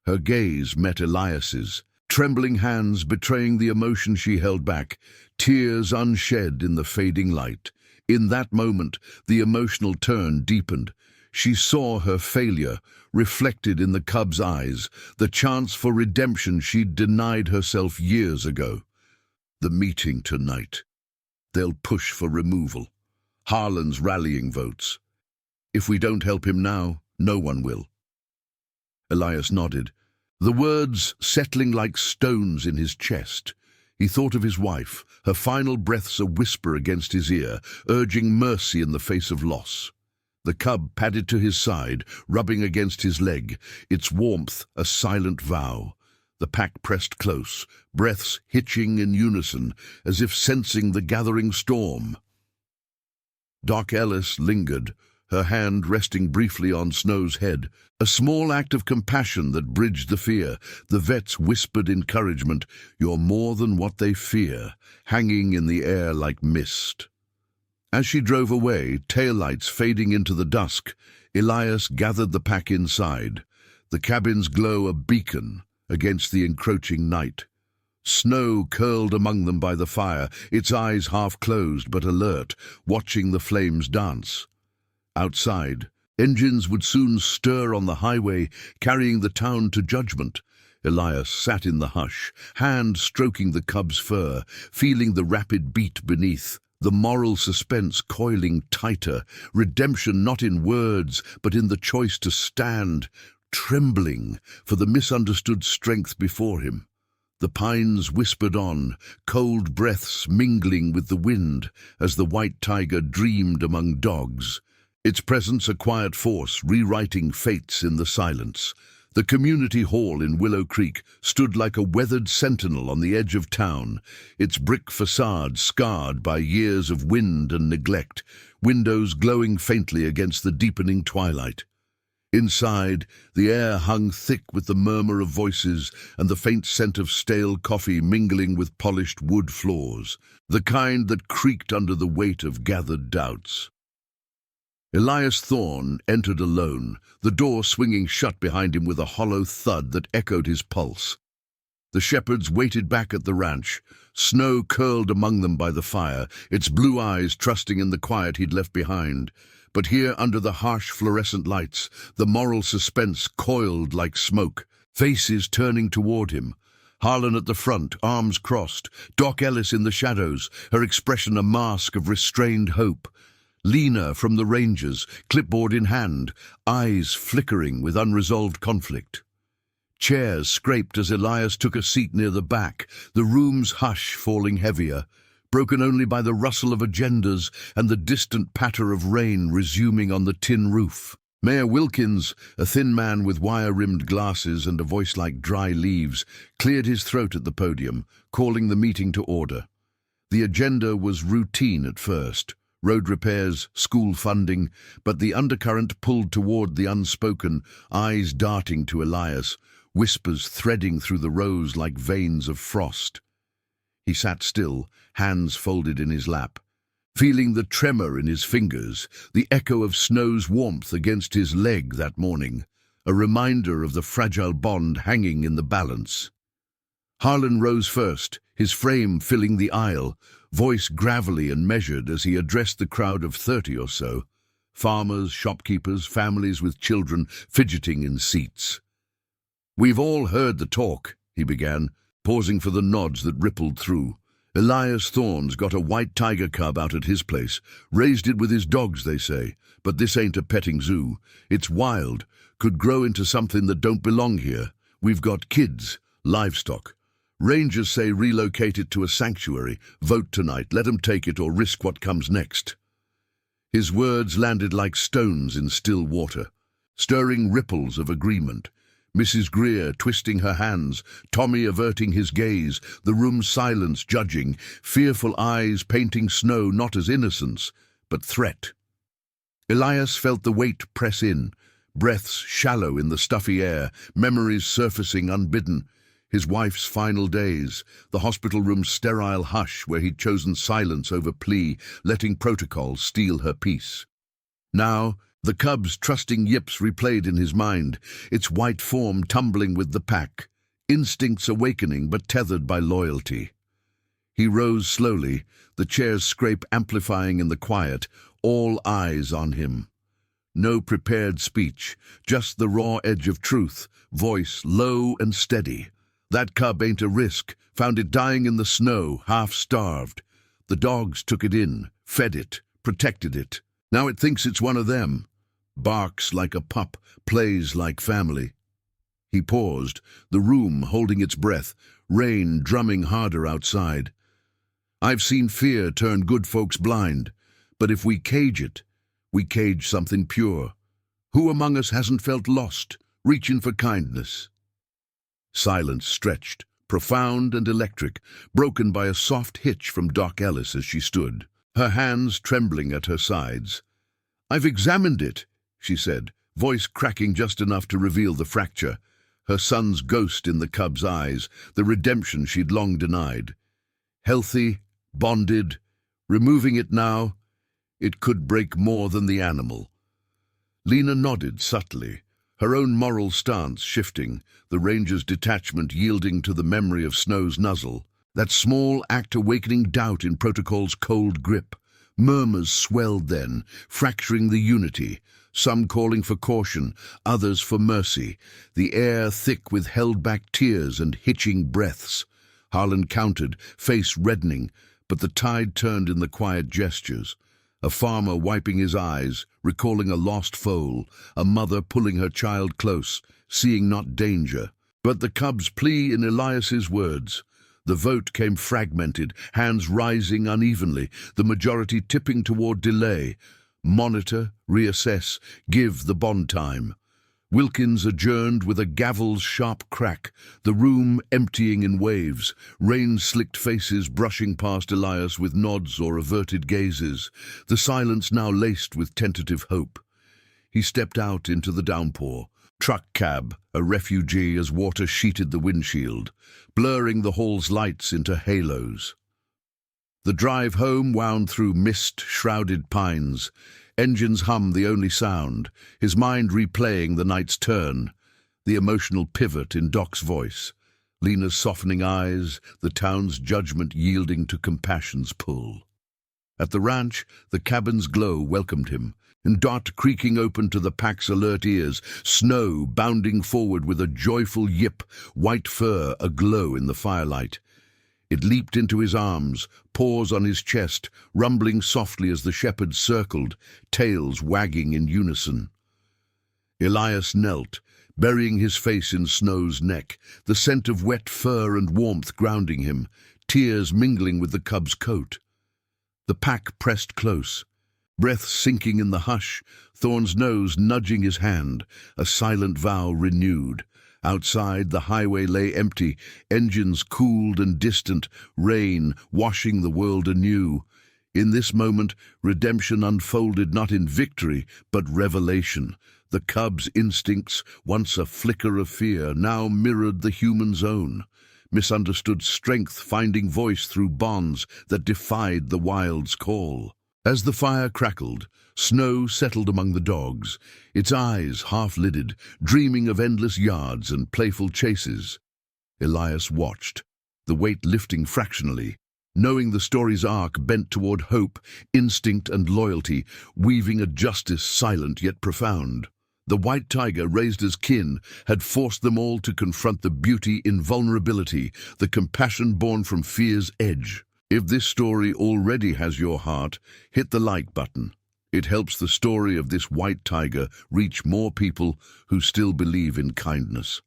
Her gaze met Elias's, trembling hands betraying the emotion she held back, tears unshed in the fading light. In that moment, the emotional turn deepened. She saw her failure, reflected in the cub's eyes, the chance for redemption she'd denied herself years ago. The meeting tonight. They'll push for removal. Harlan's rallying votes. If we don't help him now, no one will. Elias nodded, the words settling like stones in his chest. He thought of his wife, her final breaths a whisper against his ear, urging mercy in the face of loss. The cub padded to his side, rubbing against his leg, its warmth a silent vow. The pack pressed close, breaths hitching in unison, as if sensing the gathering storm. Doc Ellis lingered, her hand resting briefly on Snow's head, a small act of compassion that bridged the fear. The vet's whispered encouragement, "You're more than what they fear," hanging in the air like mist. As she drove away, taillights fading into the dusk, Elias gathered the pack inside, the cabin's glow a beacon against the encroaching night. Snow curled among them by the fire, its eyes half closed but alert, watching the flames dance. Outside, engines would soon stir on the highway, carrying the town to judgment. Elias sat in the hush, hand stroking the cub's fur, feeling the rapid beat beneath, the moral suspense coiling tighter, redemption not in words, but in the choice to stand, trembling for the misunderstood strength before him. The pines whispered on, cold breaths mingling with the wind, as the white tiger dreamed among dogs. Its presence a quiet force, rewriting fates in the silence. The community hall in Willow Creek stood like a weathered sentinel on the edge of town, its brick facade scarred by years of wind and neglect, windows glowing faintly against the deepening twilight. Inside, the air hung thick with the murmur of voices and the faint scent of stale coffee mingling with polished wood floors, the kind that creaked under the weight of gathered doubts. Elias Thorne entered alone, the door swinging shut behind him with a hollow thud that echoed his pulse. The shepherds waited back at the ranch, snow curled among them by the fire, its blue eyes trusting in the quiet he'd left behind. But here, under the harsh fluorescent lights, the moral suspense coiled like smoke, faces turning toward him. Harlan at the front, arms crossed, Doc Ellis in the shadows, her expression a mask of restrained hope. Lena from the Rangers, clipboard in hand, eyes flickering with unresolved conflict. Chairs scraped as Elias took a seat near the back, the room's hush falling heavier, broken only by the rustle of agendas and the distant patter of rain resuming on the tin roof. Mayor Wilkins, a thin man with wire-rimmed glasses and a voice like dry leaves, cleared his throat at the podium, calling the meeting to order. The agenda was routine at first. Road repairs, school funding, but the undercurrent pulled toward the unspoken, eyes darting to Elias, whispers threading through the rows like veins of frost. He sat still, hands folded in his lap, feeling the tremor in his fingers, the echo of snow's warmth against his leg that morning, a reminder of the fragile bond hanging in the balance. Harlan rose first, his frame filling the aisle, voice gravelly and measured as he addressed the crowd of 30 or so, farmers, shopkeepers, families with children fidgeting in seats. "We've all heard the talk," he began, pausing for the nods that rippled through. "Elias Thorne's got a white tiger cub out at his place, raised it with his dogs, they say, but this ain't a petting zoo. It's wild, could grow into something that don't belong here. We've got kids, livestock. Rangers say relocate it to a sanctuary. Vote tonight, let 'em take it or risk what comes next." His words landed like stones in still water, stirring ripples of agreement. Mrs. Greer twisting her hands, Tommy averting his gaze, the room's silence judging, fearful eyes painting snow not as innocence, but threat. Elias felt the weight press in, breaths shallow in the stuffy air, memories surfacing unbidden. His wife's final days, the hospital room's sterile hush where he'd chosen silence over plea, letting protocol steal her peace. Now, the cub's trusting yips replayed in his mind, its white form tumbling with the pack, instincts awakening but tethered by loyalty. He rose slowly, the chair's scrape amplifying in the quiet, all eyes on him. No prepared speech, just the raw edge of truth, voice low and steady. "That cub ain't a risk, found it dying in the snow, half-starved. The dogs took it in, fed it, protected it. Now it thinks it's one of them. Barks like a pup, plays like family." He paused, the room holding its breath, rain drumming harder outside. "I've seen fear turn good folks blind, but if we cage it, we cage something pure. Who among us hasn't felt lost, reaching for kindness?" Silence stretched, profound and electric, broken by a soft hitch from Doc Ellis as she stood, her hands trembling at her sides. "I've examined it," she said, voice cracking just enough to reveal the fracture, her son's ghost in the cub's eyes, the redemption she'd long denied. Healthy, bonded, removing it now, it could break more than the animal. Lena nodded subtly, her own moral stance shifting, the ranger's detachment yielding to the memory of Snow's nuzzle, that small act awakening doubt in protocol's cold grip. Murmurs swelled then, fracturing the unity, some calling for caution, others for mercy, the air thick with held-back tears and hitching breaths. Harlan countered, face reddening, but the tide turned in the quiet gestures. A farmer wiping his eyes, recalling a lost foal, a mother pulling her child close, seeing not danger, but the cub's plea in Elias's words. The vote came fragmented, hands rising unevenly, the majority tipping toward delay. Monitor, reassess, give the bond time. Wilkins adjourned with a gavel's sharp crack, the room emptying in waves, rain-slicked faces brushing past Elias with nods or averted gazes, the silence now laced with tentative hope. He stepped out into the downpour. Truck cab, a refugee as water sheeted the windshield, blurring the hall's lights into halos. The drive home wound through mist-shrouded pines. Engines hummed the only sound, his mind replaying the night's turn, the emotional pivot in Doc's voice, Lena's softening eyes, the town's judgment yielding to compassion's pull. At the ranch, the cabin's glow welcomed him, and Dot creaking open to the pack's alert ears, Snow bounding forward with a joyful yip, white fur aglow in the firelight. It leaped into his arms, paws on his chest, rumbling softly as the shepherds circled, tails wagging in unison. Elias knelt, burying his face in Snow's neck, the scent of wet fur and warmth grounding him, tears mingling with the cub's coat. The pack pressed close, breath sinking in the hush, Thorn's nose nudging his hand, a silent vow renewed. Outside, the highway lay empty, engines cooled and distant, rain washing the world anew. In this moment, redemption unfolded not in victory, but revelation. The cub's instincts, once a flicker of fear, now mirrored the human's own. Misunderstood strength finding voice through bonds that defied the wild's call. As the fire crackled, Snow settled among the dogs, its eyes half-lidded, dreaming of endless yards and playful chases. Elias watched, the weight lifting fractionally, knowing the story's arc bent toward hope, instinct and loyalty, weaving a justice silent yet profound. The white tiger, raised as kin, had forced them all to confront the beauty in vulnerability, the compassion born from fear's edge. If this story already has your heart, hit the like button. It helps the story of this white tiger reach more people who still believe in kindness.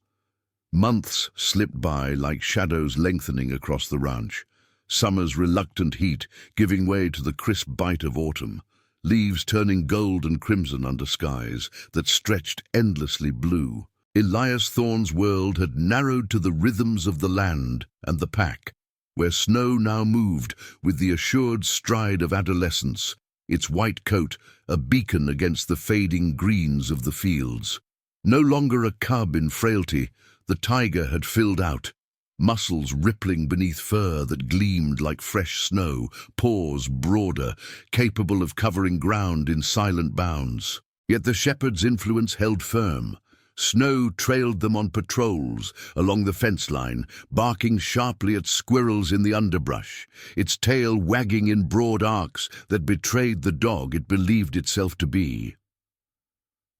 Months slipped by like shadows lengthening across the ranch, summer's reluctant heat giving way to the crisp bite of autumn, leaves turning gold and crimson under skies that stretched endlessly blue. Elias Thorne's world had narrowed to the rhythms of the land and the pack, where Snow now moved with the assured stride of adolescence, its white coat a beacon against the fading greens of the fields. No longer a cub in frailty, the tiger had filled out, muscles rippling beneath fur that gleamed like fresh snow, paws broader, capable of covering ground in silent bounds. Yet the shepherd's influence held firm. Snow trailed them on patrols along the fence line, barking sharply at squirrels in the underbrush, its tail wagging in broad arcs that betrayed the dog it believed itself to be.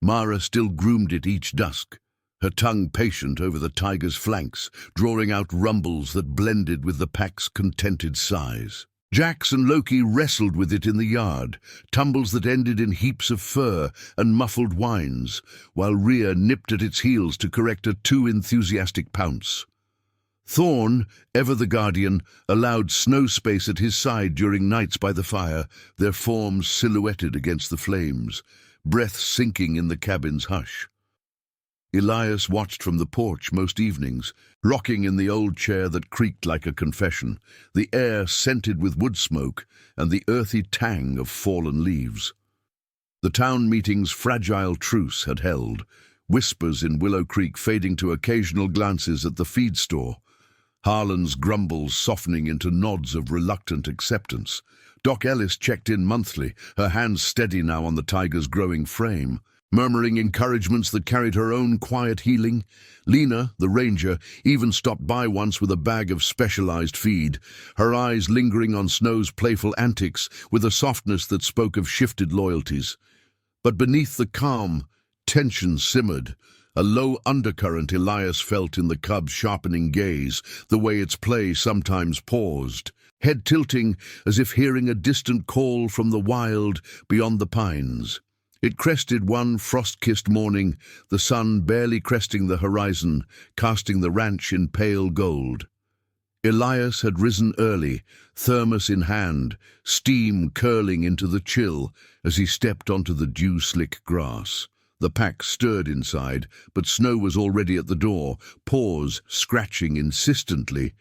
Mara still groomed it each dusk, her tongue patient over the tiger's flanks, drawing out rumbles that blended with the pack's contented sighs. Jax and Loki wrestled with it in the yard, tumbles that ended in heaps of fur and muffled whines, while Rhea nipped at its heels to correct a too enthusiastic pounce. Thorn, ever the guardian, allowed Snow space at his side during nights by the fire, their forms silhouetted against the flames, breath sinking in the cabin's hush. Elias watched from the porch most evenings, rocking in the old chair that creaked like a confession, the air scented with wood smoke and the earthy tang of fallen leaves. The town meeting's fragile truce had held, whispers in Willow Creek fading to occasional glances at the feed store, Harlan's grumbles softening into nods of reluctant acceptance. Doc Ellis checked in monthly, her hands steady now on the tiger's growing frame, murmuring encouragements that carried her own quiet healing. Lena, the ranger, even stopped by once with a bag of specialized feed, her eyes lingering on Snow's playful antics with a softness that spoke of shifted loyalties. But beneath the calm, tension simmered, a low undercurrent Elias felt in the cub's sharpening gaze, the way its play sometimes paused, head tilting as if hearing a distant call from the wild beyond the pines. It crested one frost-kissed morning, the sun barely cresting the horizon, casting the ranch in pale gold. Elias had risen early, thermos in hand, steam curling into the chill as he stepped onto the dew-slick grass. The pack stirred inside, but Snow was already at the door, paws scratching insistently,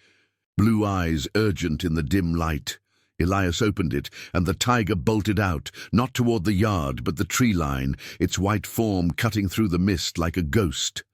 blue eyes urgent in the dim light. Elias opened it, and the tiger bolted out, not toward the yard, but the tree line, its white form cutting through the mist like a ghost.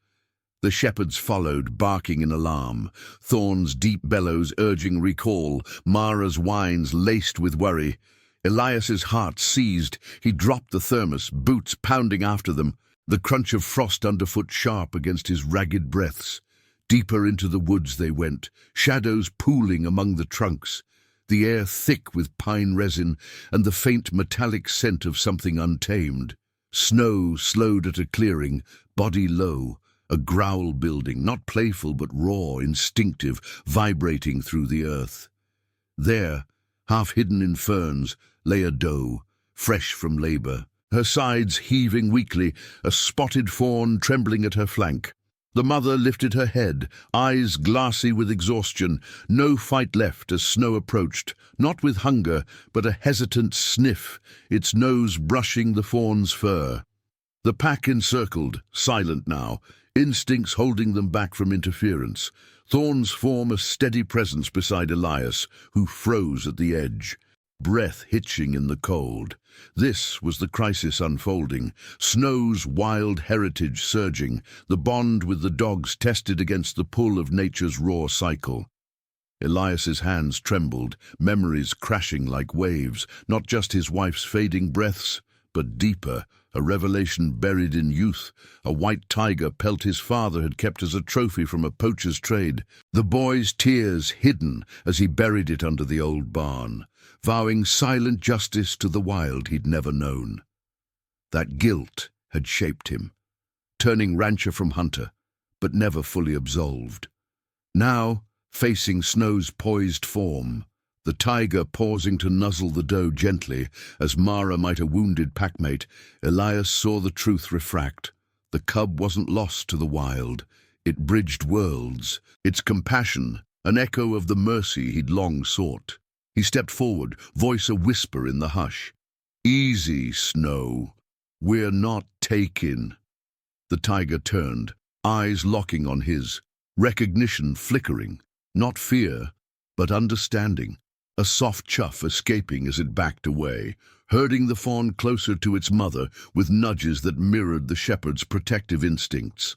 The shepherds followed, barking in alarm, Thorn's deep bellows urging recall, Mara's whines laced with worry. Elias's heart seized. He dropped the thermos, boots pounding after them, the crunch of frost underfoot sharp against his ragged breaths. Deeper into the woods they went, shadows pooling among the trunks, the air thick with pine resin and the faint metallic scent of something untamed. Snow slowed at a clearing, body low, a growl building, not playful but raw, instinctive, vibrating through the earth. There, half hidden in ferns, lay a doe, fresh from labor, her sides heaving weakly, a spotted fawn trembling at her flank. The mother lifted her head, eyes glassy with exhaustion, no fight left as Snow approached, not with hunger, but a hesitant sniff, its nose brushing the fawn's fur. The pack encircled, silent now, instincts holding them back from interference. Thorn's form a steady presence beside Elias, who froze at the edge, breath hitching in the cold. This was the crisis unfolding, Snow's wild heritage surging, the bond with the dogs tested against the pull of nature's raw cycle. Elias's hands trembled, memories crashing like waves, not just his wife's fading breaths, but deeper, a revelation buried in youth, a white tiger pelt his father had kept as a trophy from a poacher's trade, the boy's tears hidden as he buried it under the old barn, vowing silent justice to the wild he'd never known. That guilt had shaped him, turning rancher from hunter, but never fully absolved. Now, facing Snow's poised form, the tiger pausing to nuzzle the doe gently, as Mara might a wounded packmate, Elias saw the truth refract. The cub wasn't lost to the wild. It bridged worlds, its compassion, an echo of the mercy he'd long sought. He stepped forward, voice a whisper in the hush. "Easy, Snow. We're not taken." The tiger turned, eyes locking on his, recognition flickering, not fear, but understanding. A soft chuff escaping as it backed away, herding the fawn closer to its mother with nudges that mirrored the shepherd's protective instincts.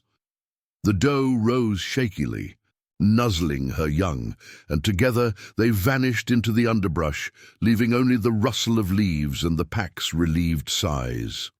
The doe rose shakily, nuzzling her young, and together they vanished into the underbrush, leaving only the rustle of leaves and the pack's relieved sighs.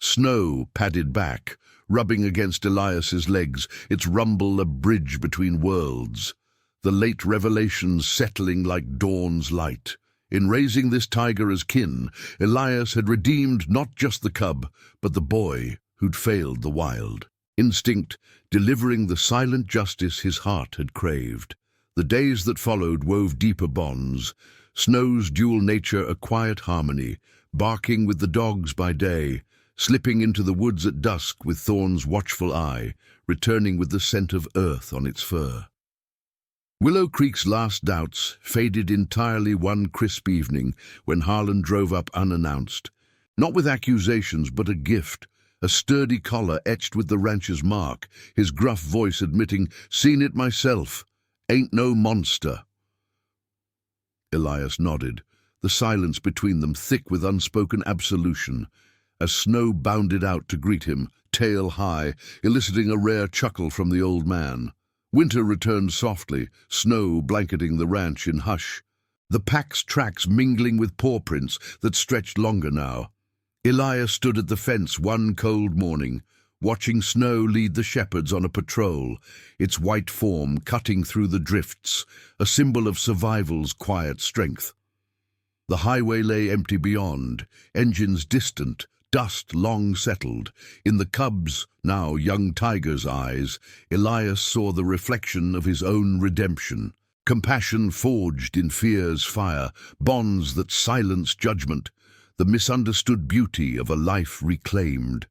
Snow padded back, rubbing against Elias's legs, its rumble a bridge between worlds, the late revelations settling like dawn's light. In raising this tiger as kin, Elias had redeemed not just the cub, but the boy who'd failed the wild. Instinct, delivering the silent justice his heart had craved. The days that followed wove deeper bonds, Snow's dual nature a quiet harmony, barking with the dogs by day, slipping into the woods at dusk with Thorn's watchful eye, returning with the scent of earth on its fur. Willow Creek's last doubts faded entirely one crisp evening when Harlan drove up unannounced, not with accusations but a gift, a sturdy collar etched with the rancher's mark, his gruff voice admitting, "Seen it myself. Ain't no monster." Elias nodded, the silence between them thick with unspoken absolution, as Snow bounded out to greet him, tail high, eliciting a rare chuckle from the old man. Winter returned softly, Snow blanketing the ranch in hush, the pack's tracks mingling with paw prints that stretched longer now. Elias stood at the fence one cold morning, watching Snow lead the shepherds on a patrol, its white form cutting through the drifts, a symbol of survival's quiet strength. The highway lay empty beyond, engines distant, dust long settled. In the cub's, now young tiger's eyes, Elias saw the reflection of his own redemption. Compassion forged in fear's fire, bonds that silence judgment, the misunderstood beauty of a life reclaimed.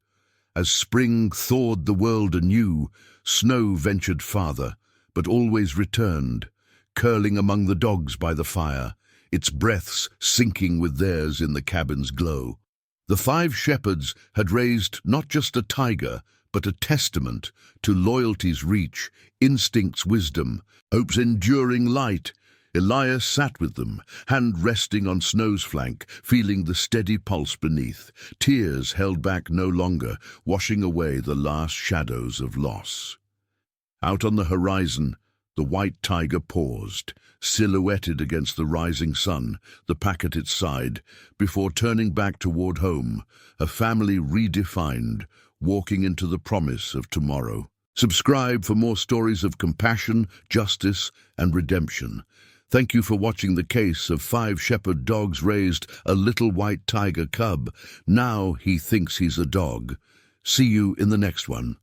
As spring thawed the world anew, Snow ventured farther, but always returned, curling among the dogs by the fire, its breaths sinking with theirs in the cabin's glow. The 5 shepherds had raised not just a tiger, but a testament to loyalty's reach, instinct's wisdom, hope's enduring light. Elias sat with them, hand resting on Snow's flank, feeling the steady pulse beneath. Tears held back no longer, washing away the last shadows of loss. Out on the horizon, the white tiger paused, silhouetted against the rising sun, the pack at its side, before turning back toward home, a family redefined, walking into the promise of tomorrow. Subscribe for more stories of compassion, justice, and redemption. Thank you for watching the case of 5 shepherd dogs raised a little white tiger cub. Now he thinks he's a dog. See you in the next one.